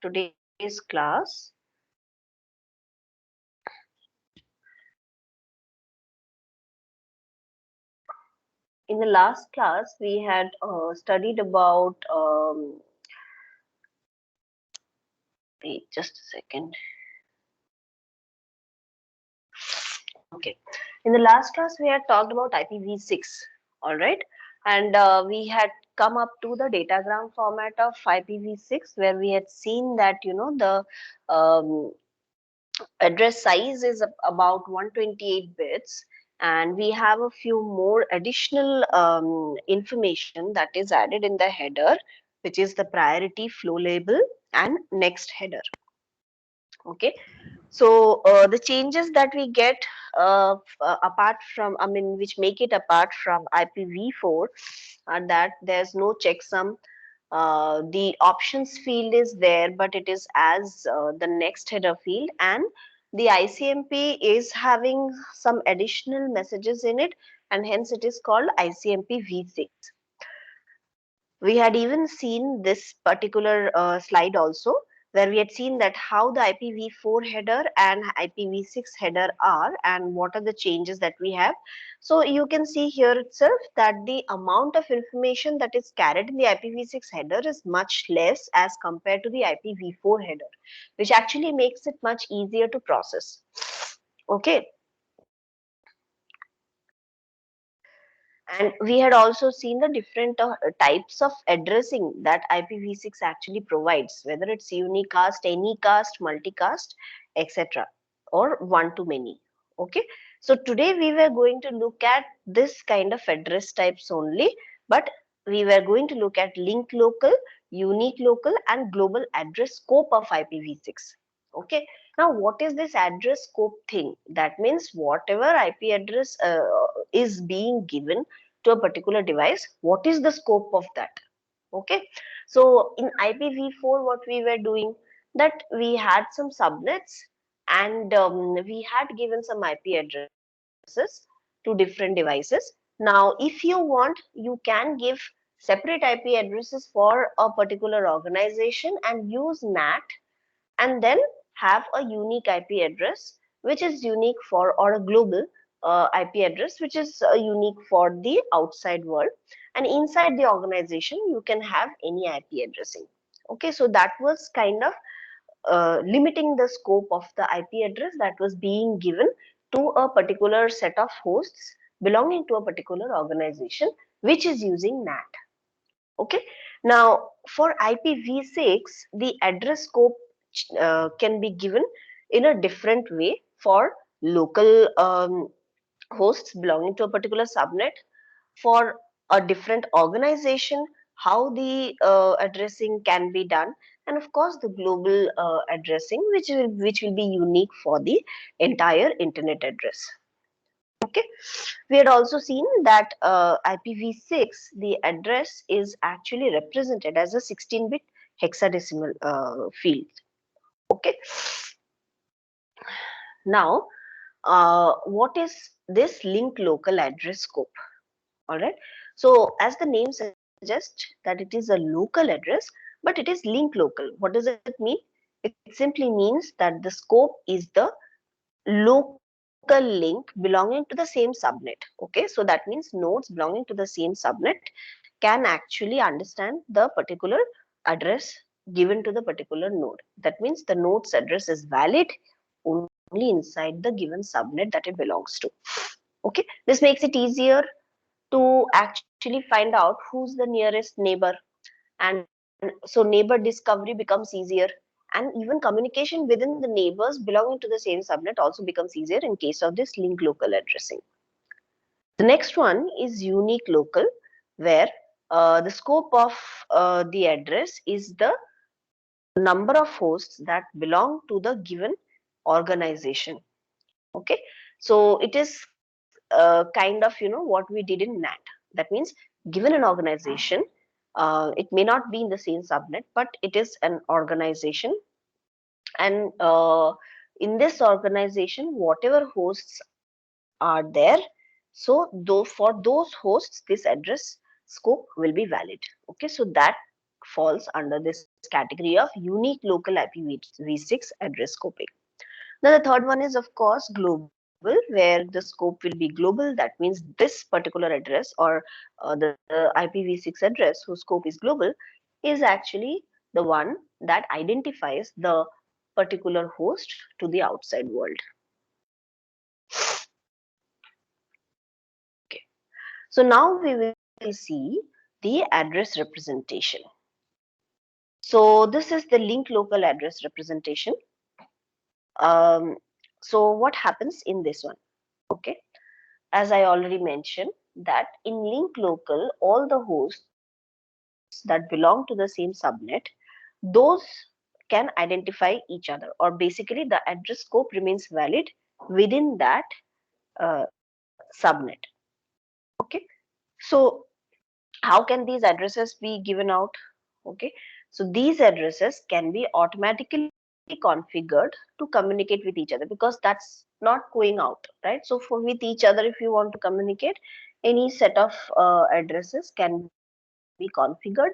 today's class. In the last class, we had studied about, wait just a second. Okay. In the last class, we had talked about IPv6, all right? And we had come up to the datagram format of IPv6, where we had seen that, the address size is about 128 bits, and we have a few more additional information that is added in the header, which is the priority flow label and next header. Okay, so the changes that we get apart from, I mean, which make it apart from IPv4 are that there's no checksum. The options field is there, but it is as the next header field, and the ICMP is having some additional messages in it, and hence it is called ICMP v6. We had even seen this particular slide also, where we had seen that how the IPv4 header and IPv6 header are and what are the changes that we have. So you can see here itself that the amount of information that is carried in the IPv6 header is much less as compared to the IPv4 header, which actually makes it much easier to process. Okay. And we had also seen the different types of addressing that IPv6 actually provides, whether it's unicast, anycast, multicast, etc., or one-to-many. Okay, so today we were going to look at this kind of address types only, but we were going to look at link local, unique local, and global address scope of IPv6. Okay, now what is this address scope thing? That means whatever IP address is being given to a particular device, what is the scope of that? Okay, so in IPv4 what we were doing, that we had some subnets, and we had given some IP addresses to different devices. Now if you want, you can give separate IP addresses for a particular organization and use NAT, and then have a unique IP address which is unique for, or a global IP address which is unique for the outside world, and inside the organization you can have any IP addressing. Okay, so that was kind of limiting the scope of the IP address that was being given to a particular set of hosts belonging to a particular organization which is using NAT. Okay, now for IPv6, the address scope can be given in a different way for local hosts belonging to a particular subnet, for a different organization, how the addressing can be done, and of course the global addressing, which will be unique for the entire internet address. Okay, we had also seen that IPv6, the address is actually represented as a 16-bit hexadecimal field. Okay, now what is this link local address scope? All right, so as the name suggests that it is a local address, but it is link local. What does it mean? It simply means that the scope is the local link belonging to the same subnet. Okay, so that means nodes belonging to the same subnet can actually understand the particular address given to the particular node. That means the node's address is valid only inside the given subnet that it belongs to. Okay, this makes it easier to actually find out who's the nearest neighbor, and so neighbor discovery becomes easier, and even communication within the neighbors belonging to the same subnet also becomes easier in case of this link local addressing. The next one is unique local, where the scope of the address is the number of hosts that belong to the given organization. Okay, so it is kind of what we did in NAT. That means given an organization, it may not be in the same subnet, but it is an organization, and in this organization whatever hosts are there, so though for those hosts this address scope will be valid. Okay, so that falls under this category of unique local IPv6 address scoping. Now, the third one is, of course, global, where the scope will be global. That means this particular address, or the IPv6 address whose scope is global, is actually the one that identifies the particular host to the outside world. Okay. So now we will see the address representation. So this is the link local address representation. So what happens in this one? Okay. As I already mentioned, that in link local, all the hosts that belong to the same subnet, those can identify each other, or basically the address scope remains valid within that subnet. Okay. So how can these addresses be given out? Okay. So these addresses can be automatically configured to communicate with each other, because that's not going out, right? So for with each other, if you want to communicate, any set of addresses can be configured,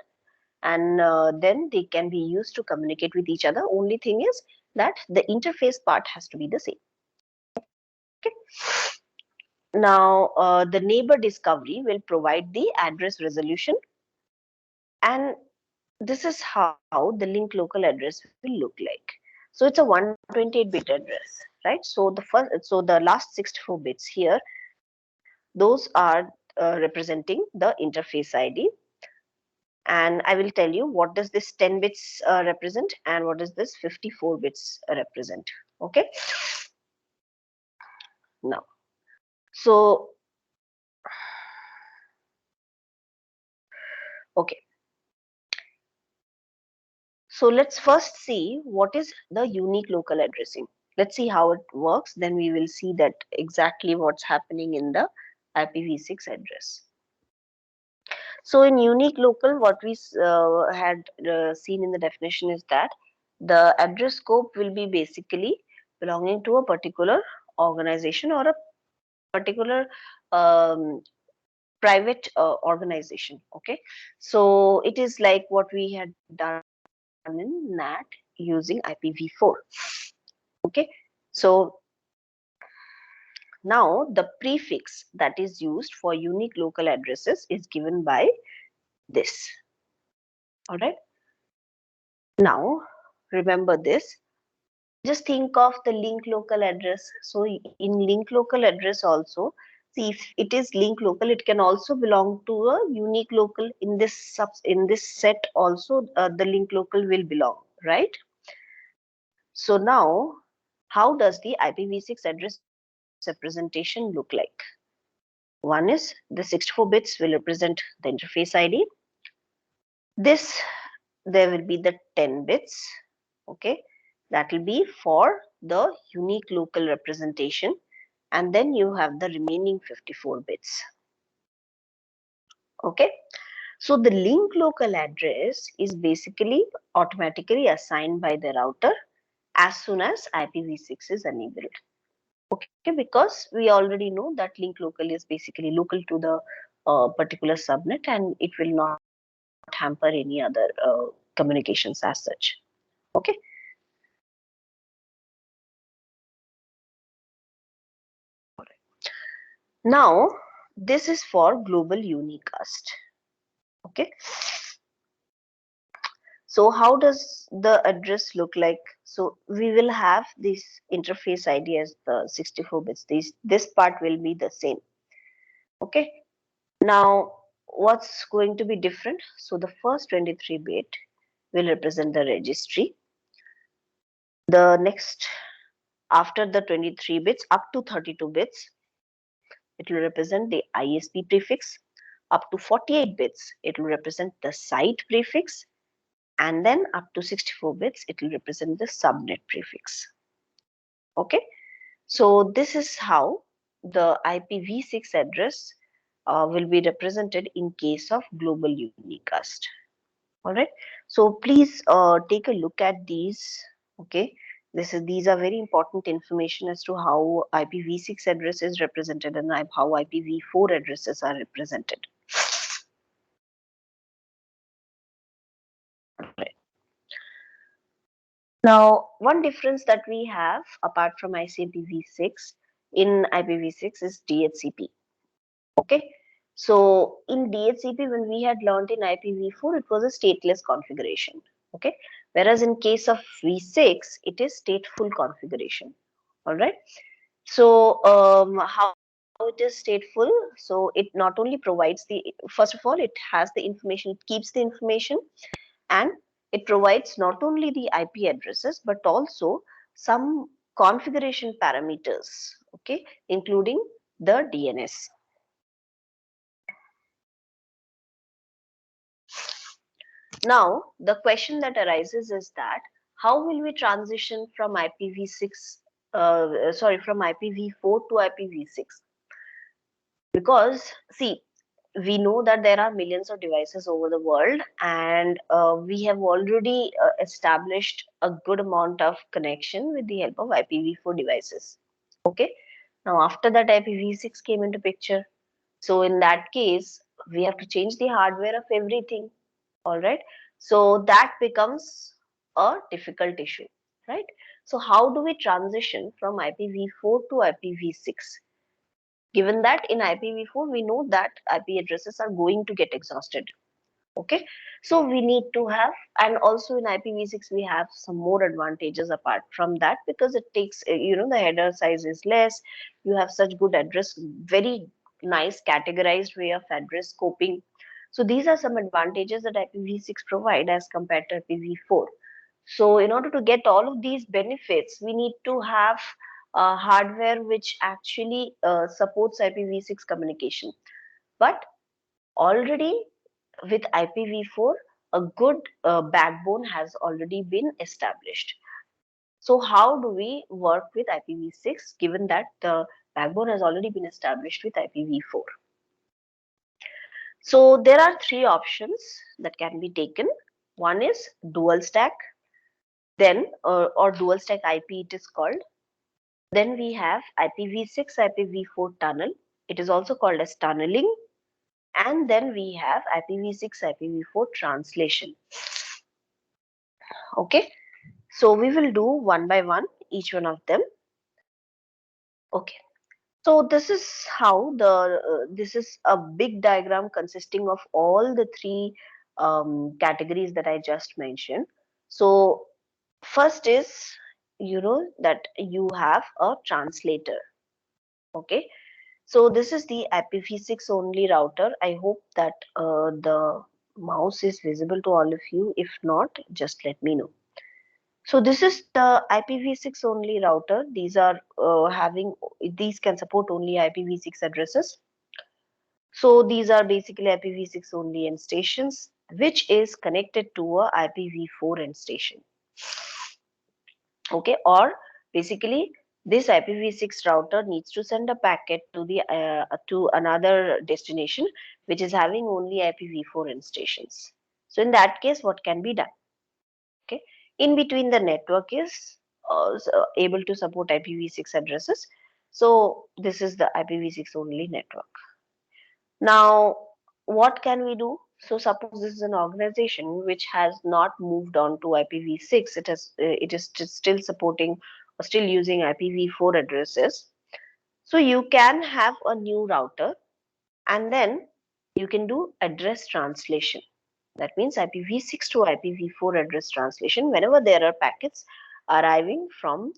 and then they can be used to communicate with each other. Only thing is that the interface part has to be the same. Okay. Now the neighbor discovery will provide the address resolution, and this is how the link local address will look like. So it's a 128-bit address, right? So the last 64 bits here, those are representing the interface ID. And I will tell you what does this 10 bits represent, and what does this 54 bits represent. Okay. Now, so okay. So let's first see what is the unique local addressing. Let's see how it works. Then we will see that exactly what's happening in the IPv6 address. So in unique local, what we had seen in the definition is that the address scope will be basically belonging to a particular organization, or a particular private organization. Okay. So it is like what we had done in NAT using IPv4. Okay. So now the prefix that is used for unique local addresses is given by this. All right. Now remember this. Just think of the link local address. So in link local address also, see, if it is link local, it can also belong to a unique local. In this set also, the link local will belong, right? So now, how does the IPv6 address representation look like? One is the 64 bits will represent the interface ID. This, there will be the 10 bits. Okay, that will be for the unique local representation, and then you have the remaining 54 bits. Okay, so the link local address is basically automatically assigned by the router as soon as IPv6 is enabled. Okay, because we already know that link local is basically local to the particular subnet, and it will not hamper any other communications as such. Okay. Now this is for global unicast. Okay. So how does the address look like? So we will have this interface ID as the 64 bits. This part will be the same. Okay. Now what's going to be different? So the first 23 bit will represent the registry. The next, after the 23 bits up to 32 bits, it will represent the ISP prefix. Up to 48 bits, it will represent the site prefix. And then up to 64 bits, it will represent the subnet prefix. Okay. So this is how the IPv6 address will be represented in case of global unicast. All right. So please take a look at these. Okay. These are very important information as to how IPv6 address is represented and how IPv4 addresses are represented. Right. Now, one difference that we have apart from IPv6 in IPv6 is DHCP. Okay. So in DHCP, when we had learned in IPv4, it was a stateless configuration. Okay. Whereas in case of V6, it is stateful configuration. All right. So how it is stateful? So it not only provides the, first of all, it has the information, it keeps the information, and it provides not only the IP addresses but also some configuration parameters. Okay, including the DNS. Now, the question that arises is that how will we transition from IPv6, from IPv4 to IPv6? Because, see, we know that there are millions of devices over the world, and we have already established a good amount of connection with the help of IPv4 devices. Okay. Now, after that, IPv6 came into picture. So, in that case, we have to change the hardware of everything. All right. So that becomes a difficult issue, right? So how do we transition from IPv4 to IPv6? Given that in IPv4 we know that IP addresses are going to get exhausted. Okay, so we need to have, and also in IPv6 we have some more advantages apart from that, because it takes, the header size is less. You have such good address, very nice categorized way of address scoping. So these are some advantages that IPv6 provide as compared to IPv4. So in order to get all of these benefits, we need to have hardware which actually supports IPv6 communication. But already with IPv4, a good backbone has already been established. So how do we work with IPv6 given that the backbone has already been established with IPv4? So there are three options that can be taken. One is dual stack, then or dual stack IP it is called. Then we have IPv6 IPv4 tunnel. It is also called as tunneling. And then we have IPv6 IPv4 translation. Okay, so we will do one by one each one of them. Okay, so this is how this is a big diagram consisting of all the three categories that I just mentioned. So first is, that you have a translator. Okay, so this is the IPv6 only router. I hope that the mouse is visible to all of you. If not, just let me know. So this is the IPv6 only router. These are these can support only IPv6 addresses. So these are basically IPv6 only end stations, which is connected to a IPv4 end station. Okay, or basically this IPv6 router needs to send a packet to the to another destination which is having only IPv4 end stations. So in that case, what can be done? Okay, in between the network is able to support IPv6 addresses. So this is the IPv6 only network. Now, what can we do? So suppose this is an organization which has not moved on to IPv6. It is still supporting or still using IPv4 addresses. So you can have a new router, and then you can do address translation. That means IPv6 to IPv4 address translation whenever there are packets arriving from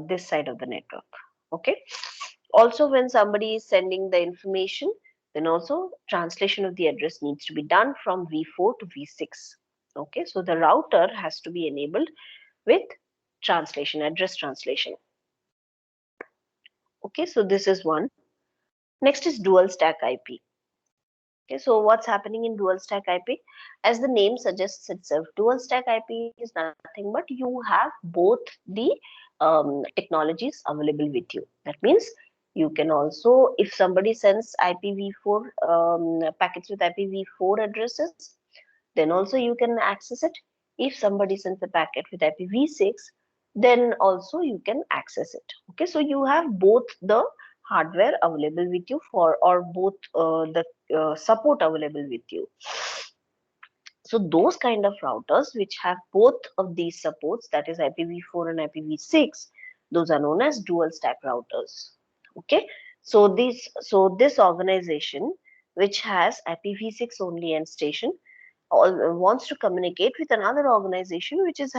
this side of the network. Okay. Also, when somebody is sending the information, then also translation of the address needs to be done from V4 to V6. Okay. So the router has to be enabled with translation, address translation. Okay. So this is one. Next is dual stack IP. Okay, so what's happening in dual stack IP? As the name suggests itself, dual stack IP is nothing but you have both the technologies available with you. That means you can also, if somebody sends IPv4 packets with IPv4 addresses, then also you can access it. If somebody sends a packet with IPv6, then also you can access it. Okay, so you have both the hardware available with you for, or both the support available with you. So those kind of routers which have both of these supports, that is IPv4 and IPv6, those are known as dual stack routers. Okay, so this organization which has IPv6 only end station wants to communicate with another organization which is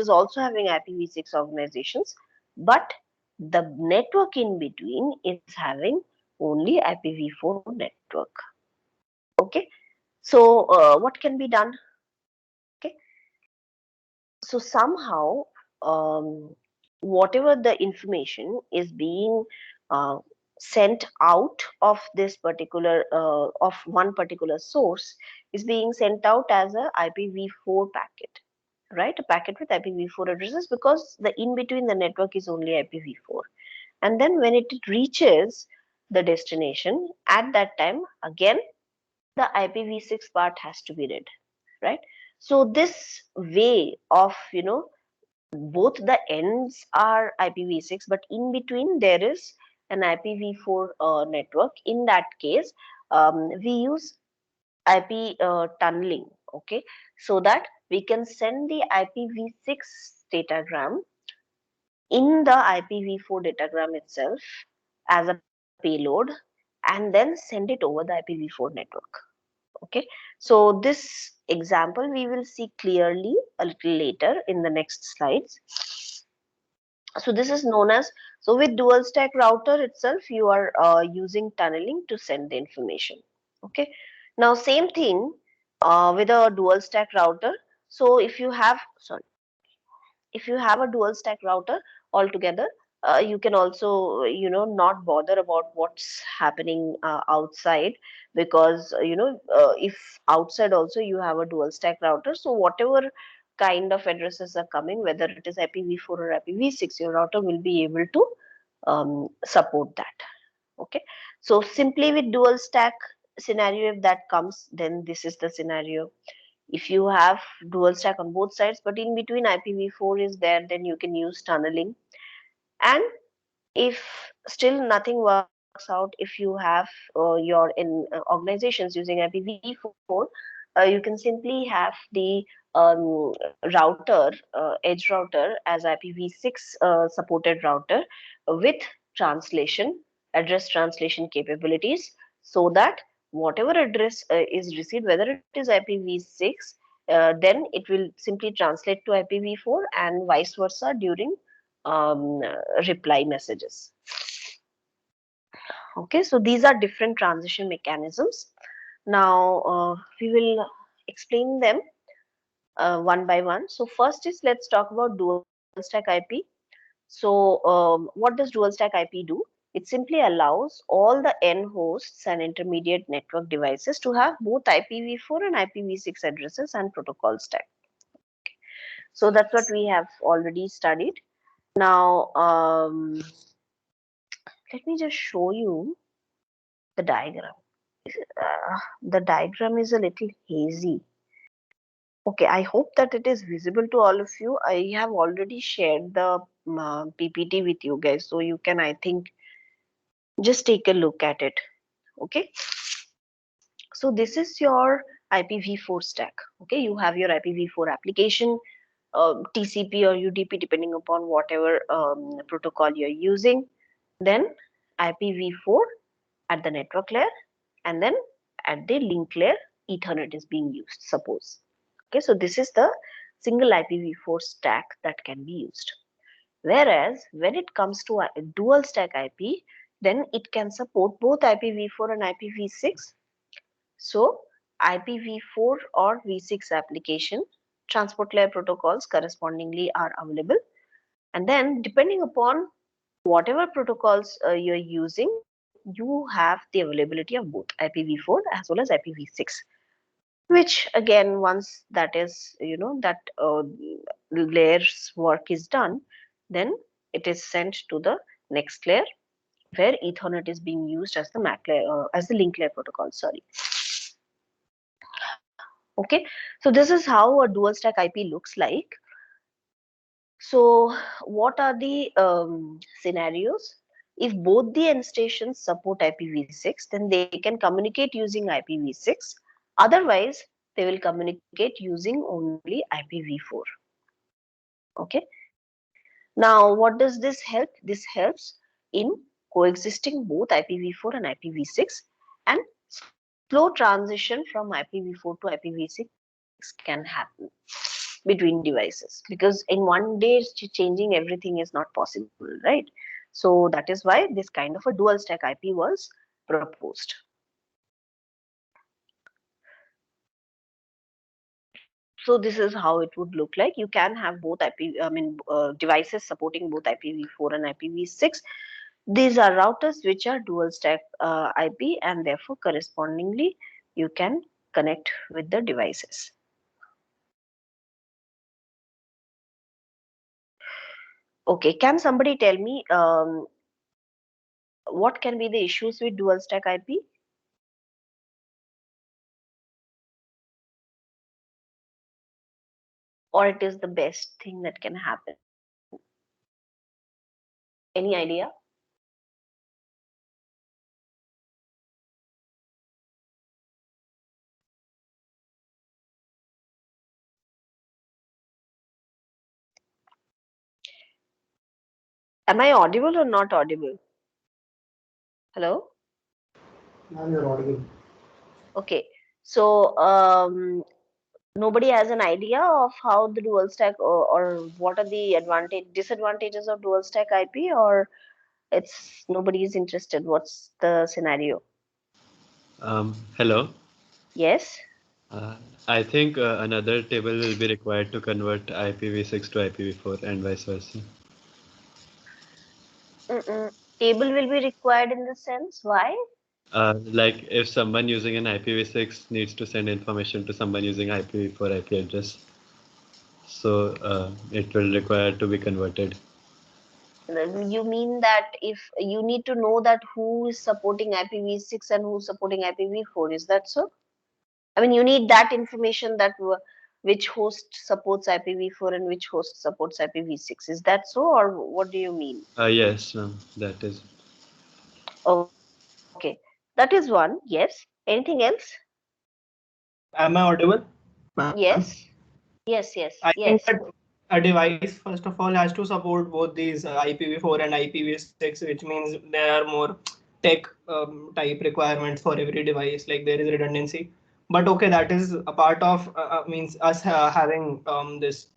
also having IPv6 organizations, but the network in between is having only IPv4 network. Okay, so what can be done? Okay, so somehow um, whatever the information is being uh, sent out of this particular of one particular source is being sent out as a IPv4 packet, right? A packet with IPv4 addresses, because the in between the network is only IPv4. And then when it reaches the destination, at that time again the IPv6 part has to be read, right? So this way of, both the ends are IPv6, but in between there is an IPv4 network. In that case, we use IP tunneling, okay, so that we can send the IPv6 datagram in the IPv4 datagram itself as a payload, and then send it over the IPv4 network. Okay, so this example we will see clearly a little later in the next slides. So this is known as, so with dual stack router itself you are using tunneling to send the information. Okay, now same thing with a dual stack router. So if you have, sorry, if you have a dual stack router altogether, you can also not bother about what's happening outside, because if outside also you have a dual stack router, so whatever kind of addresses are coming, whether it is IPv4 or IPv6, your router will be able to support that. Okay, so simply with dual stack scenario, if that comes, then this is the scenario. If you have dual stack on both sides, but in between IPv4 is there, then you can use tunneling. And if still nothing works out, if you have your in organizations using IPv4, you can simply have the router, edge router, as IPv6 supported router with translation, address translation capabilities, so that whatever address is received, whether it is IPv6, then it will simply translate to IPv4 and vice versa during reply messages. Okay, so these are different transition mechanisms. Now we will explain them one by one. So first is, let's talk about dual stack IP. So what does dual stack IP do? It simply allows all the end hosts and intermediate network devices to have both IPv4 and IPv6 addresses and protocol stack. So that's what we have already studied. Now let me just show you the diagram. The diagram is a little hazy. Okay, I hope that it is visible to all of you. I have already shared the PPT with you guys, so you can, I think, just take a look at it. Okay, so this is your IPv4 stack. Okay, you have your IPv4 application, TCP or UDP, depending upon whatever protocol you're using. Then IPv4 at the network layer, and then at the link layer Ethernet is being used, suppose. Okay, so this is the single IPv4 stack that can be used. Whereas when it comes to a dual stack IP, then it can support both IPv4 and IPv6. So IPv4 or v6 application transport layer protocols correspondingly are available, and then depending upon whatever protocols you're using, you have the availability of both IPv4 as well as IPv6, which again, once that is, that layer's work is done, then it is sent to the next layer, where Ethernet is being used as the MAC layer, as the link layer protocol, sorry. Okay, so this is how a dual stack IP looks like. So what are the scenarios? If both the end stations support IPv6, then they can communicate using IPv6. Otherwise, they will communicate using only IPv4. Okay. Now, what does this help? This helps in coexisting both IPv4 and IPv6, and slow transition from IPv4 to IPv6 can happen between devices, because in one day changing everything is not possible, right? So that is why this kind of a dual stack IP was proposed. So this is how it would look like. You can have both devices supporting both IPv4 and IPv6. These are routers which are dual stack IP, and therefore correspondingly you can connect with the devices. Okay, can somebody tell me what can be the issues with dual stack IP, or it is the best thing that can happen? Any idea? Am I audible or not audible? Hello? Now you're audible. Okay. So nobody has an idea of how the dual stack, or what are the disadvantages of dual stack IP, or it's nobody is interested. What's the scenario? Hello. Yes. Uh, I think another table will be required to convert IPv6 to IPv4 and vice versa. Mm-mm. Table will be required in the sense why? Like if someone using an IPv6 needs to send information to someone using IPv4 IP address, so it will require to be converted. You mean that if you need to know that who is supporting IPv6 and who's supporting IPv4, is that so? I mean, you need that information, that which host supports IPv4 and which host supports IPv6. Is that so, or what do you mean? Yes, ma'am, that is. Okay, that is one. Yes. Anything else? Am I audible, ma'am? Yes. Yes. Yes. I think Yes. that a device, first of all, has to support both these IPv4 and IPv6, which means there are more tech type requirements for every device, like there is redundancy. But okay, that is a part of means us having this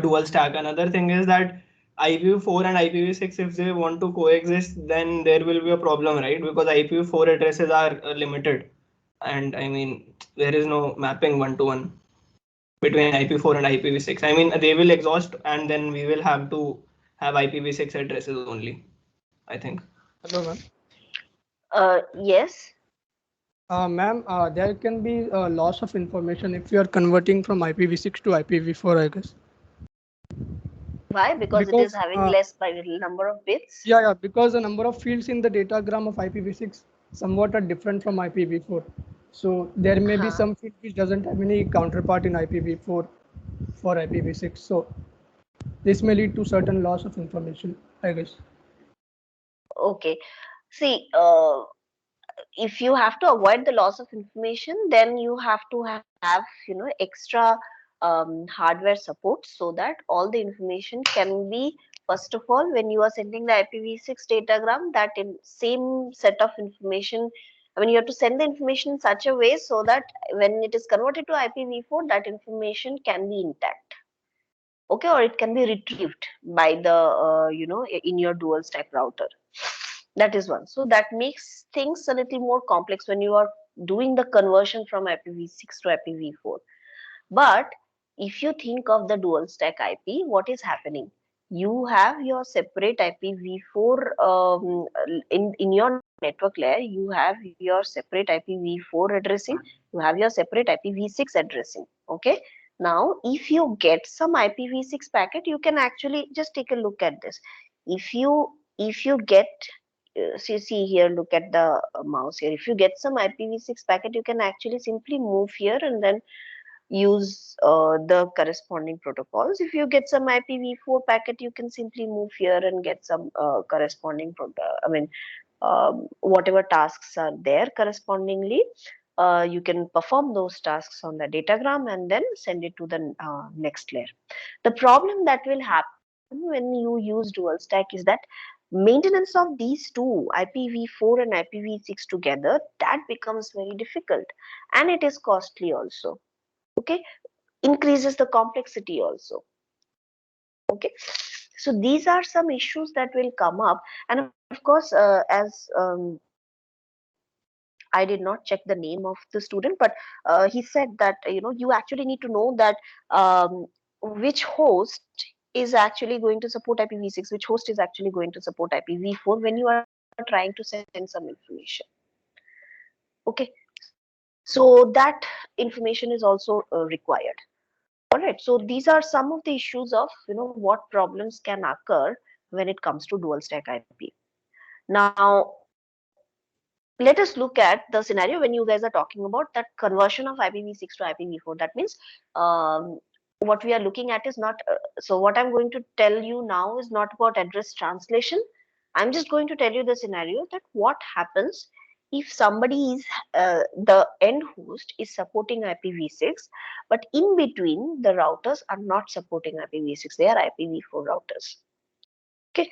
dual stack. Another thing is that IPv4 and IPv6, if they want to coexist, then there will be a problem, right? Because IPv4 addresses are limited, and I mean there is no mapping one to one between IPv4 and IPv6. I mean, they will exhaust, and then we will have to have IPv6 addresses only, I think. Hello, ma'am. Yes. Ma'am, there can be loss of information if you are converting from IPv6 to IPv4, I guess. Why? Because it is Because, having less by number of bits. because the number of fields in the datagram of IPv6 somewhat are different from IPv4. So there may be Huh. some field which doesn't have any counterpart in IPv4 for IPv6. So this may lead to certain loss of information, I guess. Okay. See, if you have to avoid the loss of information, then you have to have, extra hardware support, so that all the information can be, first of all, when you are sending the IPv6 datagram, that in same set of information, I mean, you have to send the information in such a way so that when it is converted to IPv4, that information can be intact. Okay, or it can be retrieved by the in your dual stack router. That is one. So that makes things a little more complex when you are doing the conversion from IPv6 to IPv4. But if you think of the dual stack IP, what is happening? You have your separate IPv4 in your network layer. You have your separate IPv4 addressing. You have your separate IPv6 addressing. Okay. Now, if you get some IPv6 packet, you can actually just take a look at this. If you get see here, look at the mouse here. If you get some IPv6 packet, you can actually simply move here and then use the corresponding protocols. If you get some IPv4 packet, you can simply move here and get some corresponding whatever tasks are there correspondingly. you can perform those tasks on the datagram and then send it to the next layer. The problem that will happen when you use dual stack is that maintenance of these two, IPv4 and IPv6 together, that becomes very difficult, and it is costly also. Okay, increases the complexity also. Okay, so these are some issues that will come up, and of course, as I did not check the name of the student, but he said that you actually need to know that um, which host is actually going to support IPv6, which host is actually going to support IPv4 when you are trying to send some information. Okay, so that information is also required. All right, so these are some of the issues of what problems can occur when it comes to dual stack IP. Now, let us look at the scenario when you guys are talking about that conversion of IPv6 to IPv4. That means what we are looking at is not, so what I'm going to tell you now is not about address translation. I'm just going to tell you the scenario that what happens if somebody is, the end host is supporting IPv6, but in between the routers are not supporting IPv6, they are IPv4 routers. Okay,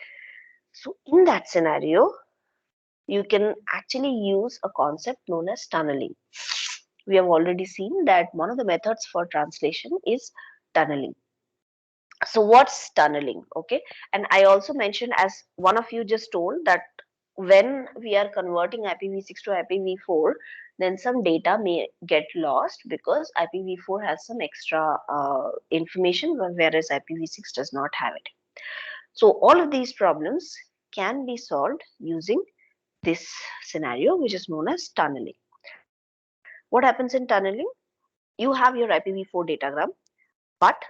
so in that scenario, you can actually use a concept known as tunneling. We have already seen that one of the methods for translation is tunneling. So what's tunneling? Okay, and I also mentioned, as one of you just told, that when we are converting IPv6 to IPv4, then some data may get lost because IPv4 has some extra information, whereas IPv6 does not have it. So all of these problems can be solved using this scenario, which is known as tunneling. What happens in tunneling? You have your IPv4 datagram, but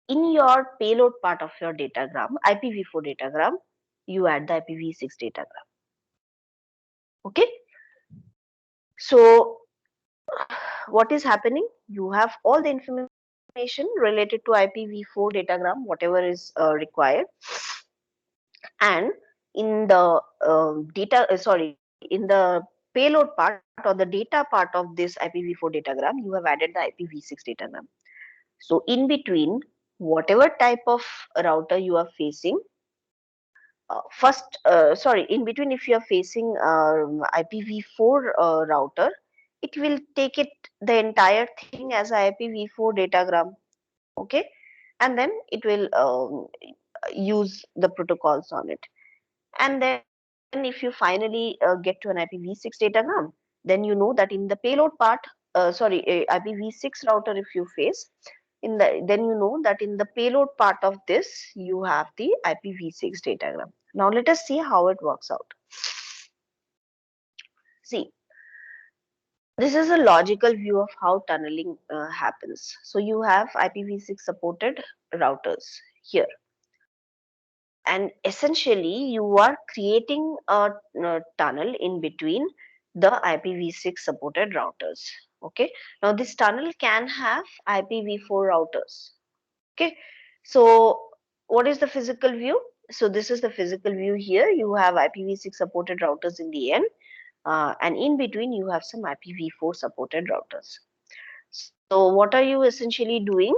in your payload part of your datagram, IPv4 datagram, you add the IPv6 datagram. Okay, so what is happening? You have all the information related to IPv4 datagram, whatever is required, and in the in the payload part or the data part of this IPv4 datagram, you have added the IPv6 datagram. So in between, whatever type of router you are facing, in between, if you are facing IPv4 router, it will take it the entire thing as a IPv4 datagram. Okay, and then it will use the protocols on it. And then if you finally get to an IPv6 datagram, then you know that in the payload part, IPv6 router if you face, then you know that in the payload part of this, you have the IPv6 datagram. Now let us see how it works out. See, this is a logical view of how tunneling happens. So you have IPv6 supported routers here, and essentially you are creating a tunnel in between the IPv6 supported routers. Okay, now this tunnel can have IPv4 routers. Okay, so what is the physical view? So this is the physical view here. You have IPv6 supported routers in the end, and in between you have some IPv4 supported routers. So what are you essentially doing?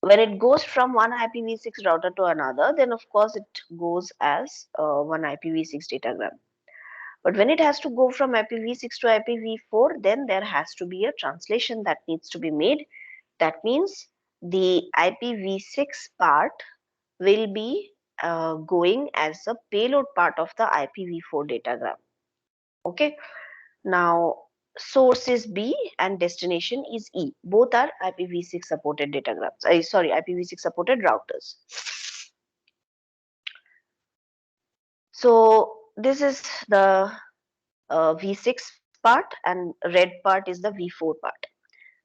When it goes from one IPv6 router to another, then of course it goes as one IPv6 datagram. But when it has to go from IPv6 to IPv4, then there has to be a translation that needs to be made. That means the IPv6 part will be going as a payload part of the IPv4 datagram. Okay. Now, source is B and destination is E. Both are IPv6 supported datagrams. IPv6 supported routers. So this is the V6 part, and red part is the V4 part.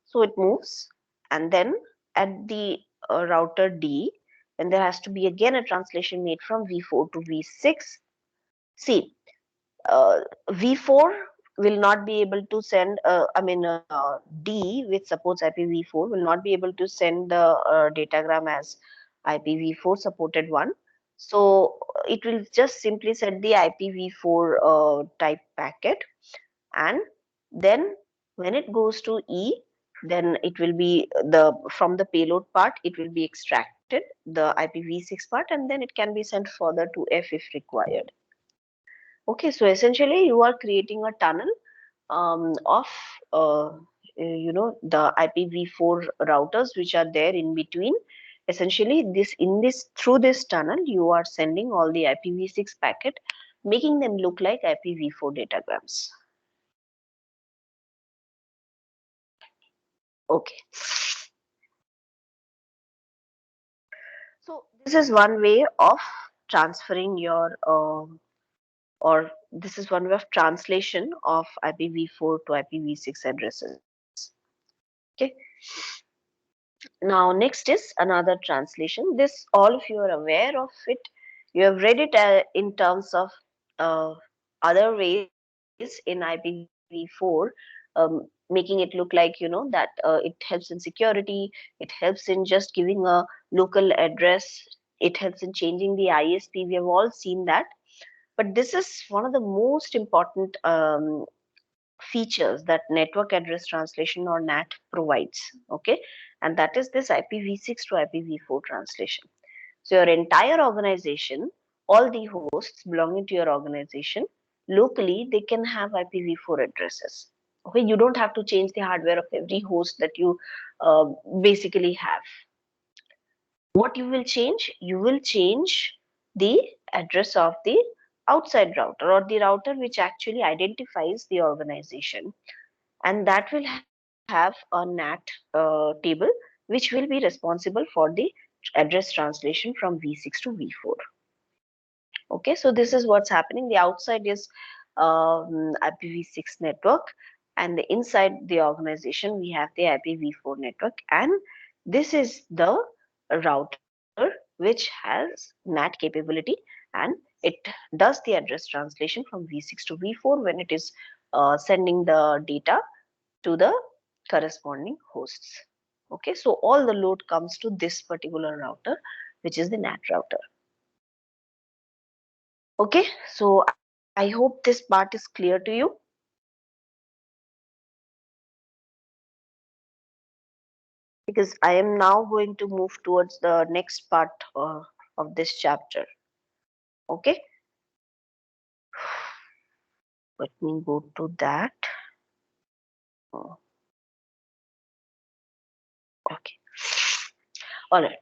So it moves, and then at the router D, and there has to be again a translation made from V4 to V6. See, V4 will not be able to send, D, which supports IPv4, will not be able to send the datagram as IPv4 supported one. So it will just simply send the IPv4 type packet, and then when it goes to E, then it will be from the payload part, it will be extracted, the IPv6 part, and then it can be sent further to F if required. Okay, so essentially you are creating a tunnel of the IPv4 routers which are there in between. Essentially, this through this tunnel you are sending all the IPv6 packet, making them look like IPv4 datagrams. Okay. So this is one way of transferring your or this is one way of translation of IPv4 to IPv6 addresses. Okay. Now, next is another translation. This, all of you are aware of it. You have read it in terms of other ways in IPv4, making it look like, that it helps in security, it helps in just giving a local address, it helps in changing the ISP. We have all seen that. But this is one of the most important features that network address translation or NAT provides. Okay, and that is this IPv6 to IPv4 translation. So your entire organization, all the hosts belonging to your organization, locally they can have IPv4 addresses. Okay, you don't have to change the hardware of every host that you basically have. What you will change? You will change the address of the outside router or the router which actually identifies the organization, and that will have a NAT table which will be responsible for the address translation from V6 to V4. Okay, so this is what's happening. The outside is IPv6 network, and the inside the organization we have the IPv4 network, and this is the router which has NAT capability, and it does the address translation from V6 to V4 when it is sending the data to the corresponding hosts. Okay, so all the load comes to this particular router, which is the NAT router. Okay, so I hope this part is clear to you. Because I am now going to move towards the next part of this chapter. Okay, let me go to that. Oh, okay, all right.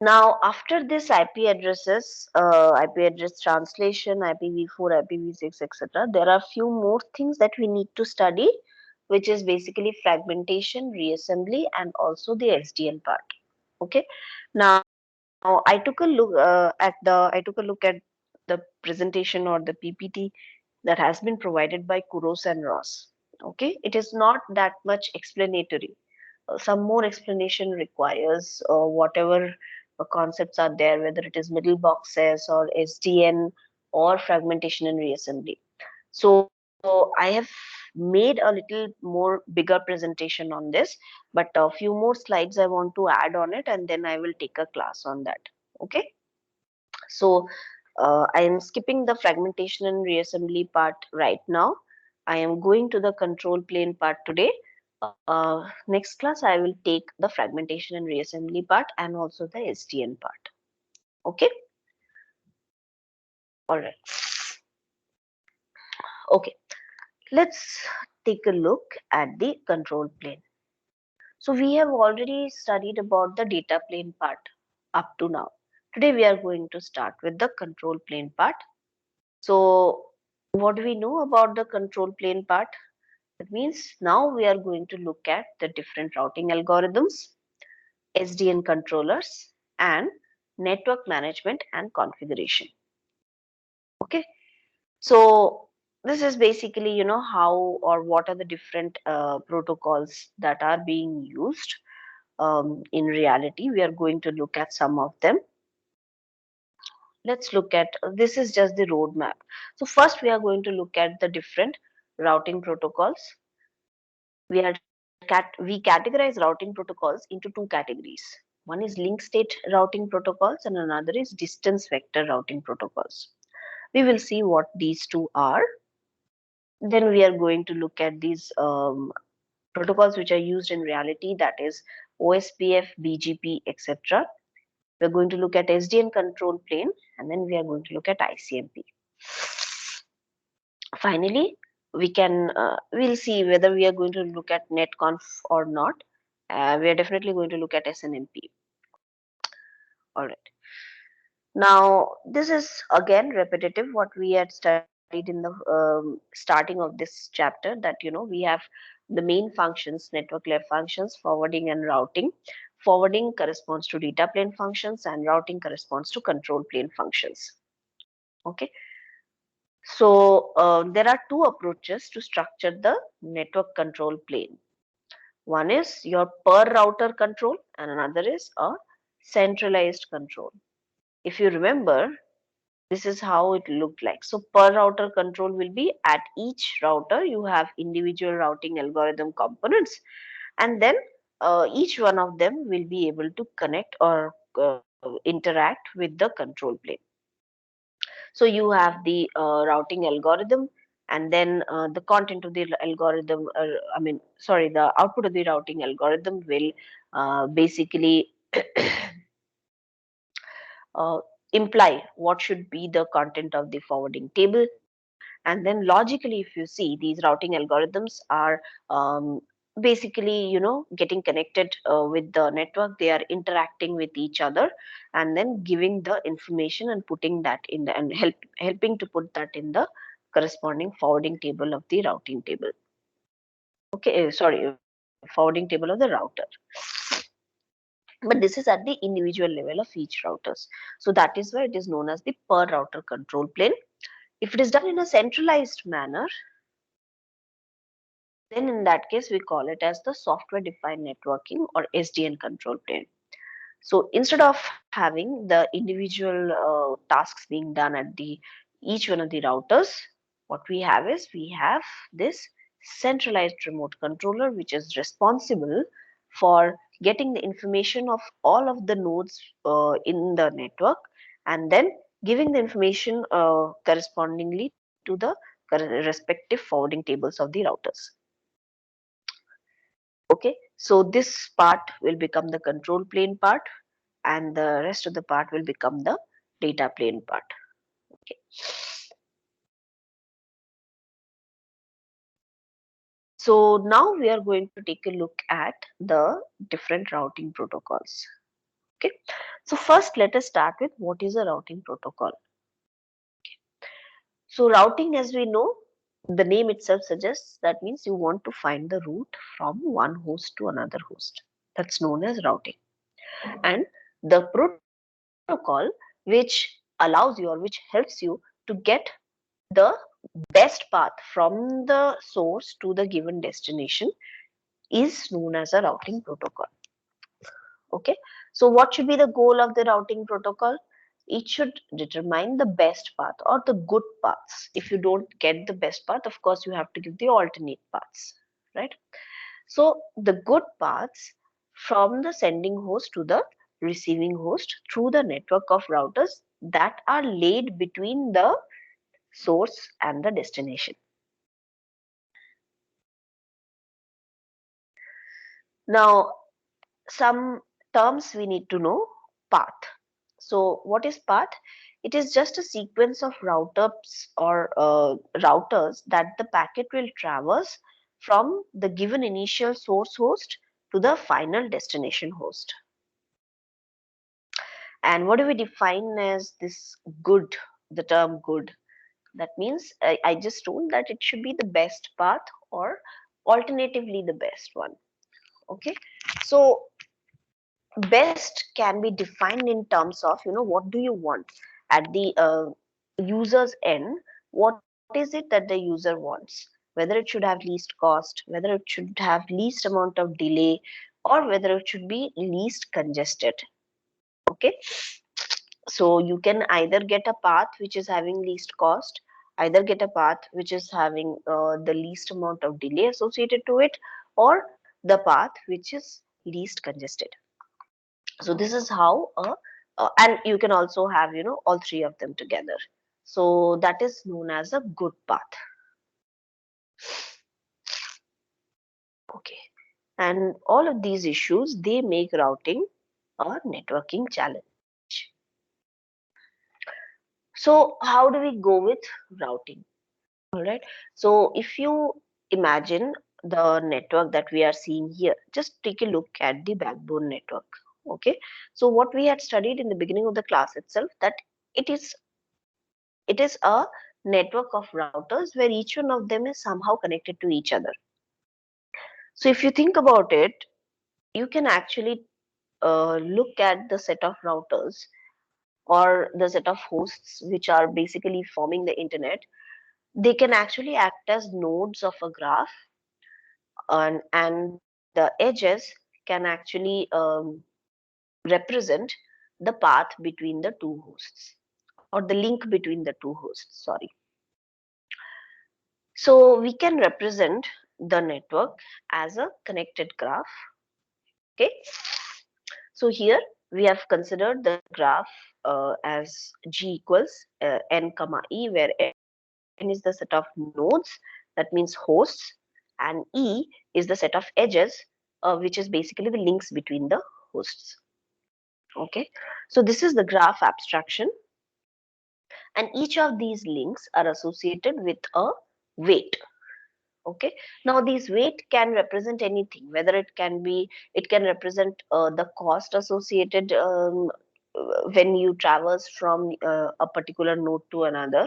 Now, after this IP addresses, IP address translation, IPv4, IPv6, etc., there are few more things that we need to study, which is basically fragmentation, reassembly, and also the SDN part. Okay. Now, I took a look at the presentation or the PPT that has been provided by Kuros and Ross. Okay, it is not that much explanatory. Some more explanation requires whatever concepts are there, whether it is middle boxes or SDN or fragmentation and reassembly. So I have made a little more bigger presentation on this, but a few more slides I want to add on it, and then I will take a class on that. Okay. So I am skipping the fragmentation and reassembly part right now. I am going to the control plane part today. Next class, I will take the fragmentation and reassembly part and also the SDN part. Okay. All right. Okay. Let's take a look at the control plane. So we have already studied about the data plane part up to now. Today we are going to start with the control plane part. So what do we know about the control plane part? That means now we are going to look at the different routing algorithms, SDN controllers, and network management and configuration. Okay, so this is basically, how or what are the different protocols that are being used in reality. We are going to look at some of them. Let's look at this is just the roadmap. So first we are going to look at the different routing protocols. We categorize routing protocols into two categories. One is link state routing protocols and another is distance vector routing protocols. We will see what these two are. Then we are going to look at these protocols which are used in reality, that is OSPF, BGP, etc. We're going to look at SDN control plane, and then we are going to look at ICMP. Finally, we'll see whether we are going to look at netconf or not. We are definitely going to look at SNMP. All right. Now, this is again repetitive what we had studied in the starting of this chapter, that we have the main functions, network layer functions, forwarding and routing. Forwarding corresponds to data plane functions and routing corresponds to control plane functions. Okay. So, there are two approaches to structure the network control plane. One is your per router control and another is a centralized control. If you remember, this is how it looked like. So per router control will be at each router you have individual routing algorithm components, and then each one of them will be able to connect or interact with the control plane. So you have the routing algorithm, and then the content of the algorithm, sorry, the output of the routing algorithm will basically uh, imply what should be the content of the forwarding table. And then logically, if you see, these routing algorithms are basically getting connected with the network. They are interacting with each other and then giving the information and putting that in the, and helping to put that in the corresponding forwarding table of the routing table. Okay, sorry, forwarding table of the router. But this is at the individual level of each routers. So that is why it is known as the per router control plane. If it is done in a centralized manner, then in that case we call it as the software defined networking or SDN control plane. So instead of having the individual tasks being done at the each one of the routers, what we have is we have this centralized remote controller which is responsible for getting the information of all of the nodes in the network, and then giving the information correspondingly to the respective forwarding tables of the routers. Okay, so this part will become the control plane part, and the rest of the part will become the data plane part. Okay. So now we are going to take a look at the different routing protocols. Okay. So first let us start with what is a routing protocol. So routing, as we know, the name itself suggests that means you want to find the route from one host to another host. That's known as routing. And the protocol which allows you or which helps you to get the best path from the source to the given destination is known as a routing protocol. Okay, so what should be the goal of the routing protocol? It should determine the best path or the good paths. If you don't get the best path, of course you have to give the alternate paths, right? So the good paths from the sending host to the receiving host through the network of routers that are laid between the source and the destination. Now, some terms we need to know. Path. So what is path? It is just a sequence of routers or routers that the packet will traverse from the given initial source host to the final destination host. And what do we define as this good, the term good? That means I just told that it should be the best path or alternatively the best one. Okay, so best can be defined in terms of what do you want at the user's end. What is it that the user wants, whether it should have least cost, whether it should have least amount of delay, or whether it should be least congested. Okay, so you can either get a path which is having least cost, either get a path which is having the least amount of delay associated to it, or the path which is least congested. So this is how and you can also have all three of them together. So that is known as a good path. Okay. And all of these issues, they make routing a networking challenge. So how do we go with routing? All right. So if you imagine the network that we are seeing here, just take a look at the backbone network. Okay. So what we had studied in the beginning of the class itself, that it is it is a network of routers where each one of them is somehow connected to each other. So if you think about it, you can actually look at the set of routers or the set of hosts which are basically forming the internet. They can actually act as nodes of a graph, and the edges can actually represent the path between the two hosts, or the link between the two hosts, sorry. So we can represent the network as a connected graph. Okay. So here we have considered the graph as G equals n comma e, where n is the set of nodes, that means hosts, and e is the set of edges, which is basically the links between the hosts. Okay, so this is the graph abstraction, and each of these links are associated with a weight. Okay, now these weight can represent anything, whether it can represent the cost associated when you traverse from a particular node to another.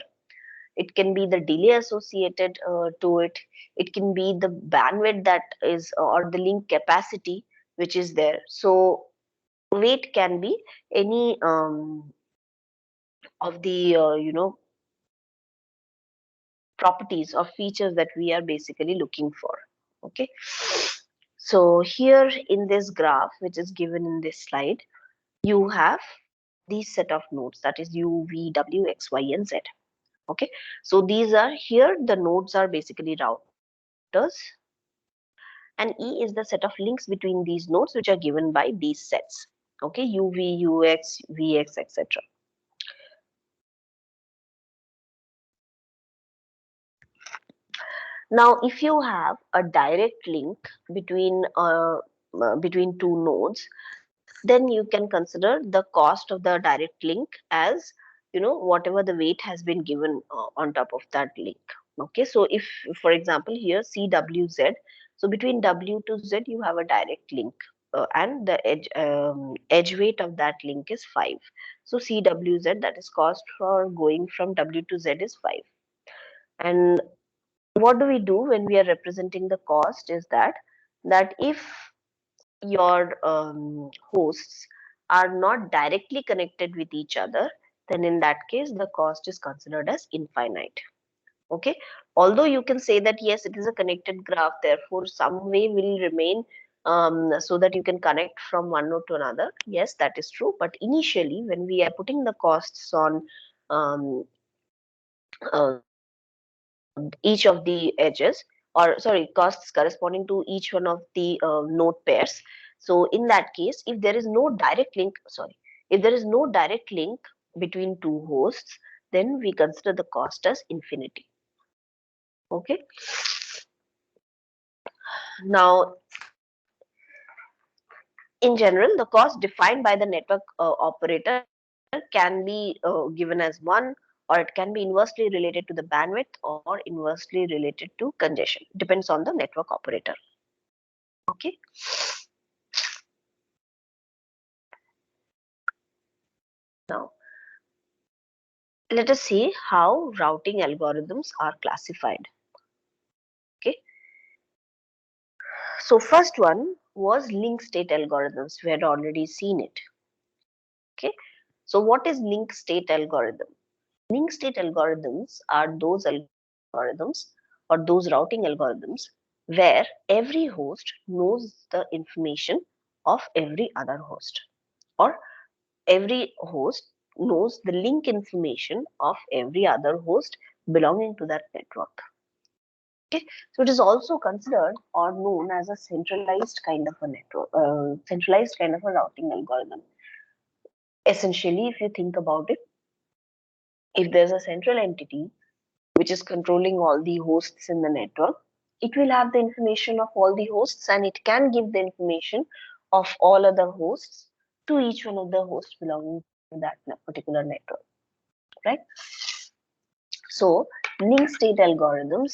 It can be the delay associated to it. It can be the bandwidth that is, or the link capacity which is there. So weight can be any of the properties or features that we are basically looking for. Okay, so here in this graph which is given in this slide, you have these set of nodes, that is u, v, w, x, y, and z. Okay, so these are, here the nodes are basically routers, and e is the set of links between these nodes which are given by these sets. Okay, u, v, ux, vx, etc. Now, if you have a direct link between two nodes, then you can consider the cost of the direct link as, whatever the weight has been given on top of that link. Okay, so if, for example, here CWZ, so between W to Z you have a direct link, and the edge weight of that link is 5. So CWZ, that is cost for going from W to Z, is 5. And what do we do when we are representing the cost is that if your hosts are not directly connected with each other, then in that case the cost is considered as infinite. Okay, although you can say that yes, it is a connected graph, therefore some way will remain, so that you can connect from one node to another. Yes, that is true, but initially when we are putting the costs on um, each of the edges, or sorry, costs corresponding to each one of the node pairs. So in that case, if there is no direct link, if there is no direct link between two hosts, then we consider the cost as infinity. Okay, now in general, the cost defined by the network operator can be given as 1, or it can be inversely related to the bandwidth or inversely related to congestion, depends on the network operator. Okay, now let us see how routing algorithms are classified. Okay, so first one was link state algorithms. We had already seen it. Okay, so what is link state algorithm? Link state algorithms are those algorithms, or those routing algorithms, where every host knows the information of every other host, or every host knows the link information of every other host belonging to that network. Okay, so it is also considered or known as a centralized kind of a network, centralized kind of a routing algorithm. Essentially, if you think about it, if there's a central entity which is controlling all the hosts in the network, it will have the information of all the hosts, and it can give the information of all other hosts to each one of the hosts belonging to that particular network, right? So link state algorithms,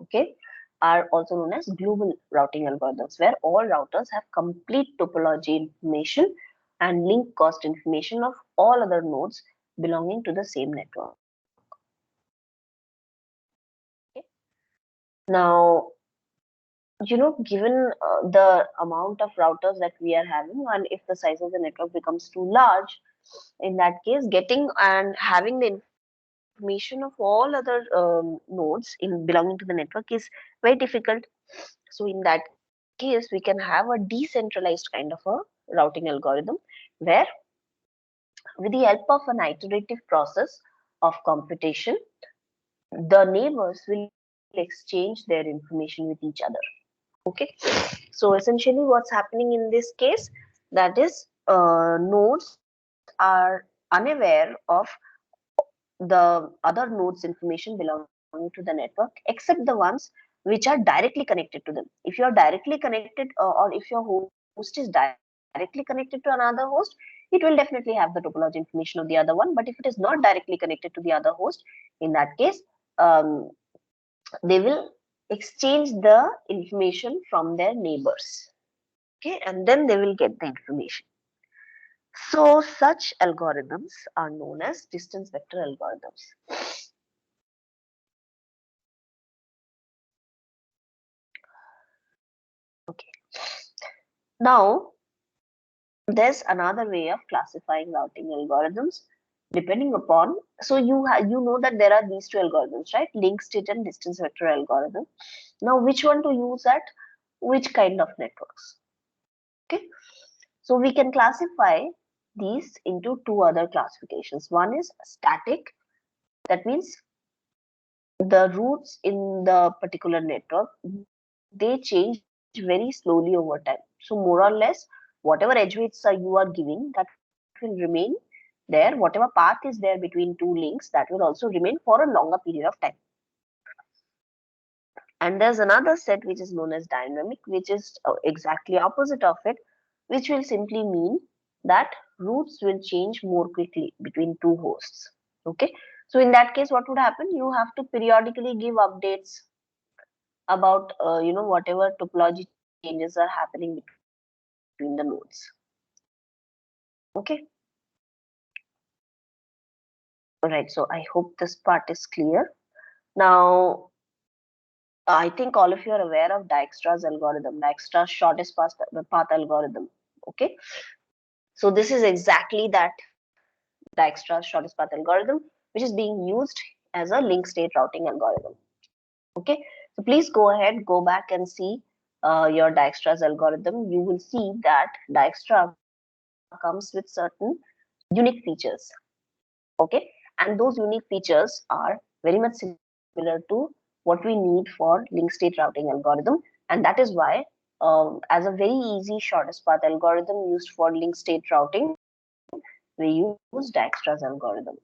okay, are also known as global routing algorithms, where all routers have complete topology information and link cost information of all other nodes belonging to the same network. Okay. Now, given the amount of routers that we are having, and if the size of the network becomes too large, in that case, getting and having the information of all other nodes in belonging to the network is very difficult. So in that case, we can have a decentralized kind of a routing algorithm, where with the help of an iterative process of computation, the neighbors will exchange their information with each other. Okay. So essentially what's happening in this case, that is, nodes are unaware of the other nodes information belonging to the network, except the ones which are directly connected to them. If you are directly connected, or if your host is directly connected to another host, it will definitely have the topology information of the other one. But if it is not directly connected to the other host, in that case, they will exchange the information from their neighbors. Okay, and then they will get the information. So such algorithms are known as distance vector algorithms. Okay. Now there's another way of classifying routing algorithms depending upon. So you know that there are these two algorithms, right? Link state and distance vector algorithm. Now which one to use at which kind of networks? Okay. So we can classify these into two other classifications. One is static, that means the routes in the particular network, they change very slowly over time. So more or less, whatever edge weights you are giving, that will remain there. Whatever path is there between two links, that will also remain for a longer period of time. And there's another set which is known as dynamic, which is exactly opposite of it, which will simply mean that routes will change more quickly between two hosts. Okay. So in that case, what would happen? You have to periodically give updates about whatever topology changes are happening between the nodes. Okay. All right. So I hope this part is clear. Now, I think all of you are aware of Dijkstra's algorithm, Dijkstra's shortest path algorithm. Okay. So this is exactly that Dijkstra's shortest path algorithm, which is being used as a link state routing algorithm. Okay. So please go ahead, go back and see your Dijkstra's algorithm. You will see that Dijkstra comes with certain unique features. Okay. And those unique features are very much similar to what we need for link state routing algorithm. And that is why as a very easy shortest path algorithm used for link state routing, we use Dijkstra's algorithm.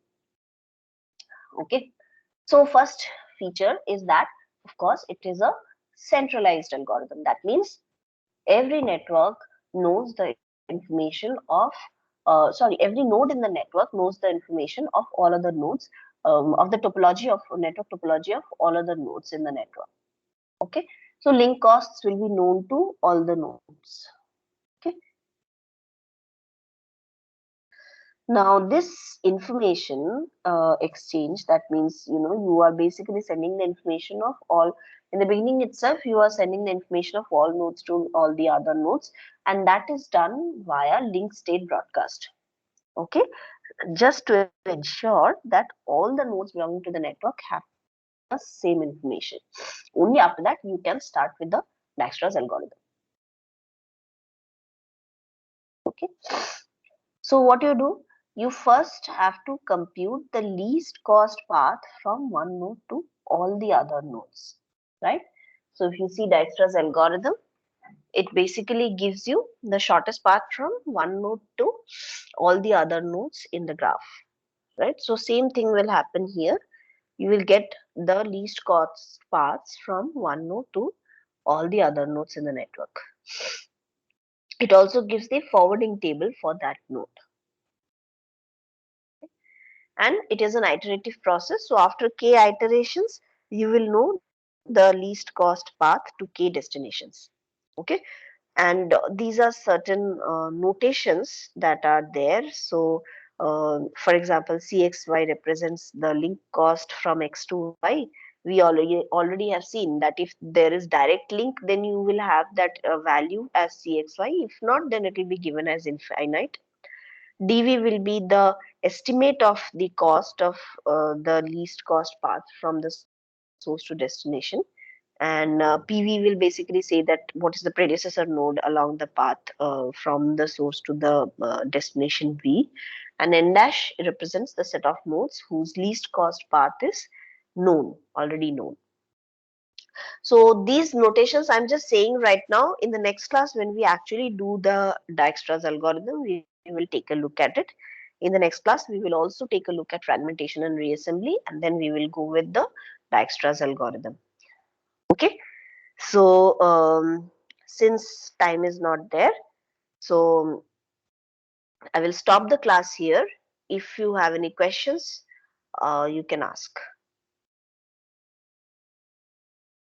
Okay. So first feature is that, of course, it is a centralized algorithm. That means every network knows the information of, every node in the network knows the information of all other nodes, of the topology of network topology of all other nodes in the network. Okay. So link costs will be known to all the nodes. Okay. Now this information exchange, that means you are basically sending the information of all. In the beginning itself, you are sending the information of all nodes to all the other nodes, and that is done via link state broadcast. Okay, just to ensure that all the nodes belonging to the network have the same information. Only after that you can start with the Dijkstra's algorithm. Okay. So what you do, you first have to compute the least cost path from one node to all the other nodes, right? So if you see Dijkstra's algorithm, it basically gives you the shortest path from one node to all the other nodes in the graph, right? So same thing will happen here. you will get the least cost paths from one node to all the other nodes in the network. It also gives the forwarding table for that node. And it is an iterative process. So after k iterations, you will know the least cost path to k destinations. Okay. And these are certain notations that are there. So for example, cxy represents the link cost from x to y. We already have seen that if there is direct link, then you will have that value as cxy. If not, then it will be given as infinite. dv will be the estimate of the cost of the least cost path from the source to destination. And PV will basically say that what is the predecessor node along the path from the source to the destination V. And N dash represents the set of nodes whose least cost path is known, already known. So these notations I'm just saying right now. In the next class, when we actually do the Dijkstra's algorithm, we will take a look at it. In the next class, we will also take a look at fragmentation and reassembly, and then we will go with the Dijkstra's algorithm. Okay. So since time is not there, so I will stop the class here. If you have any questions, you can ask.